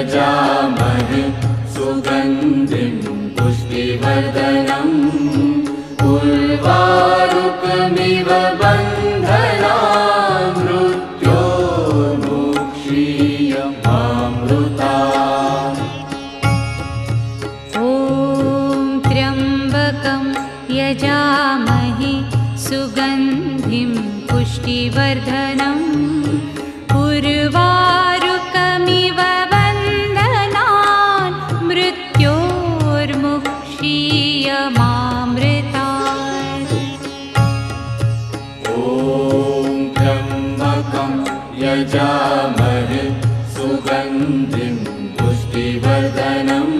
यजामहे सुगन्धिं पुष्टिवर्धनम् उर्वारुकमिव बन्धनान् मृत्योर्मुक्षीयमामृतात्। ॐ त्र्यम्बकं यजामहे सुगन्धिं पुष्टिवर्धनम् उर्वारुकमिव बन्धनान् मृत्योर्मुक्षीयमामृतात्। ॐ त्र्यम्बकं यजामहे सुगन्धिं पुष्टिवर्धनम्